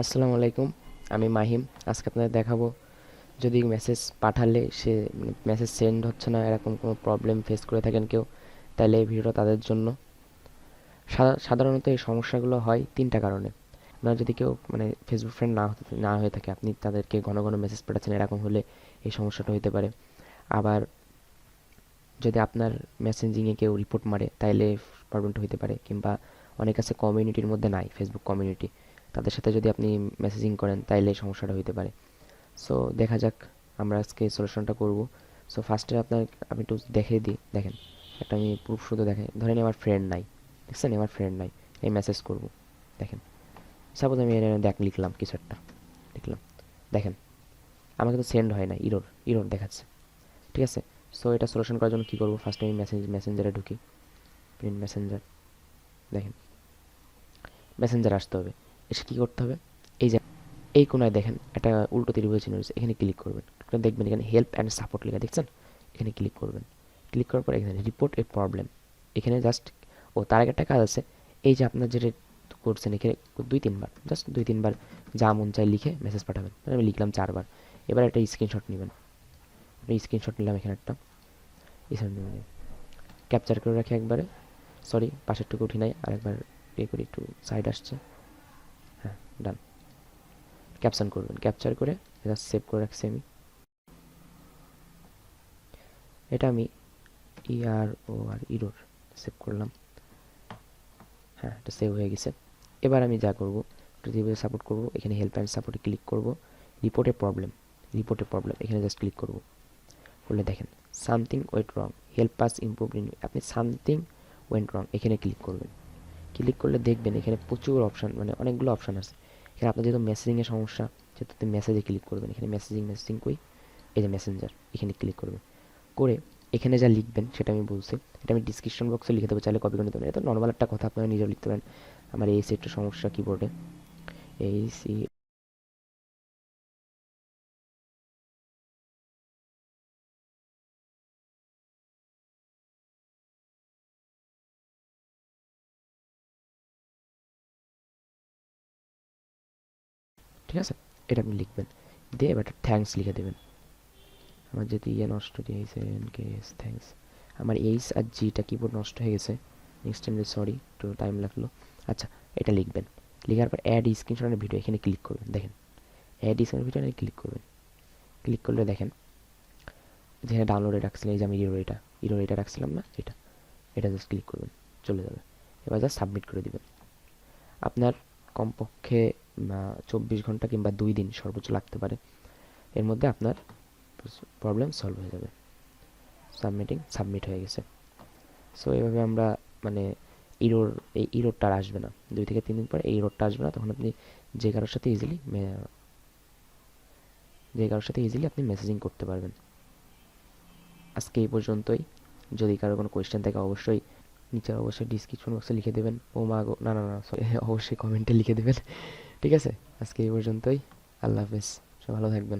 আসসালামু আলাইকুম। আমি মাহিম। আজকে আপনাদের দেখাবো যদি মেসেজ পাঠালে সে মেসেজ সেন্ড হচ্ছে না, এরকম কোনো প্রবলেম ফেস করে থাকেন কেউ, তাহলে এই ভিডিওটা তাদের জন্য। সাধারণত এই সমস্যাগুলো হয় তিনটা কারণে। আপনার যদি কেউ ফেসবুক ফ্রেন্ড না হয়ে থাকে, আপনি তাদেরকে ঘন ঘন মেসেজ পাঠাচ্ছেন, এরকম হলে এই সমস্যাটা হতে পারে। আবার যদি আপনার মেসেঞ্জিংয়ে কেউ রিপোর্ট মারে, তাইলে প্রবলেমটা হতে পারে। কিংবা অনেক আছে কমিউনিটির মধ্যে নাই, ফেসবুক কমিউনিটি, তাদের সাথে যদি আপনি মেসেজিং করেন তাইলে এই সমস্যাটা হতে পারে। সো দেখা যাক আমরা আজকে সলিউশনটা করব। সো ফার্স্টে আমি একটু দেখিয়ে দিই। দেখেন, একটা আমি প্রুফ শুধু দেখাই। ধরেন আমার ফ্রেন্ড নাই, দেখছেন আমার ফ্রেন্ড নাই, এই মেসেজ করব। দেখেন, সাপোজ আমি লিখলাম কিছু একটা, লিখলাম, দেখেন আমাকে তো সেন্ড হয় না, ইরোর ইরোর দেখাচ্ছে। ঠিক আছে। সো এটা সলিউশন করার জন্য কী করবো, ফার্স্টে আমি মেসেঞ্জারে ঢুকি। প্রিন্ট মেসেঞ্জার, দেখেন মেসেঞ্জার আসতে হবে। এসে কী করতে হবে, এই যে এই কোনায় দেখেন একটা উল্টো ত্রিভুজ চিহ্ন রয়েছে, এখানে ক্লিক করবেন। দেখবেন এখানে হেল্প অ্যান্ড সাপোর্ট লেখা, দেখছেন? এখানে ক্লিক করবেন। ক্লিক করার পর এখানে রিপোর্ট এ প্রবলেম, এখানে জাস্ট, তার আগে একটা কাজ আছে। এই যে আপনার যেটা করছেন, এখানে দুই তিনবার যা মন চাই লিখে মেসেজ পাঠাবেন। আমি লিখলাম 4 বার। এবার একটা স্ক্রিনশট নেবেন। স্ক্রিনশট নিলাম, এখানে একটা ক্যাপচার করে রাখি একবারে। সরি, পাশেরটুকু উঠি নাই, আরেকবার করি, একটু সাইড আসছে। হ্যাঁ, ডান। ক্যাপশন করবেন, ক্যাপচার করে এটা সেভ করে রাখছি আমি। এটা আমি ইরোর সেভ করলাম। হ্যাঁ, এটা সেভ হয়ে গেছে। এবার আমি যা করবো, যেভাবে সাপোর্ট করব, এখানে হেল্প অ্যান্ড সাপোর্টে ক্লিক করব। রিপোর্টে প্রবলেম, এখানে জাস্ট ক্লিক করব। করলে দেখেন something went wrong, help us improve in, আপনি সামথিং ওয়েন্ট রং এখানে ক্লিক করবেন। ক্লিক করলে দেখবেন এখানে প্রচুর অপশান, অনেকগুলো অপশান আছে। এখানে আপনার যেহেতু মেসেজিংয়ের সমস্যা, যেহেতু আপনি মেসেজে ক্লিক করবেন। এখানে মেসেজিং কই, এই যে মেসেঞ্জার, এখানে ক্লিক করবেন। করে এখানে যা লিখবেন সেটা আমি বলছি। এটা আমি ডিসক্রিপশন বক্সে লিখে দেবো, চাইলে কপি করে নিতে পারেন। এটা নর্মাল একটা কথা, আপনারা নিজেও লিখতে পারেন। আমার এই একটু সমস্যা কিবোর্ডে, এই সি। ঠিক আছে, এটা আপনি লিখবেন, দিয়ে এবার থ্যাঙ্কস লিখে দেবেন। আমার যদি নষ্ট দিয়েছে, কেস থ্যাঙ্কস। আমার এইচ আর জিটা কিবোর্ড নষ্ট হয়ে গেছে, ইনস্ট্যান্টলি সরি, একটু টাইম লাগলো। আচ্ছা, এটা লিখবেন। লিখার পর অ্যাড স্ক্রিনশটের ভিডিও, এখানে ক্লিক করবেন। দেখেন অ্যাড স্ক্রিনশটের ভিডিও ক্লিক করবেন। ক্লিক করলে দেখেন যেখানে ডাউনলোডে রাখছিলেন, এই যে আমি ইরোর এটা রাখছিলাম না, এটা জাস্ট ক্লিক করবেন, চলে যাবে। এবার জাস্ট সাবমিট করে দিবেন। আপনার কমপক্ষে 24 ঘন্টা কিংবা 2 দিন সর্বোচ্চ লাগতে পারে। এর মধ্যে আপনার প্রবলেম সলভ হয়ে যাবে। সাবমিট হয়ে গেছে। সো এইভাবে আমরা মানে ইরোর এই ইরোরটা আর আসবে না। 2 থেকে 3 দিন পরে এই ইরোরটা আসবে না, তখন আপনি যে কারোর সাথে ইজিলি আপনি মেসেজিং করতে পারবেন। আজকে এই পর্যন্তই। যদি কারো কোনো কোয়েশ্চেন থাকে অবশ্যই নিচে ডিসক্রিপশন বক্সে লিখে দেবেন। ও মা গো, না না না সরি, অবশ্যই কমেন্টে লিখে দেবেন। ঠিক আছে, আজকে এই পর্যন্তই। আল্লাহ হাফেজ, সব ভালো থাকবেন।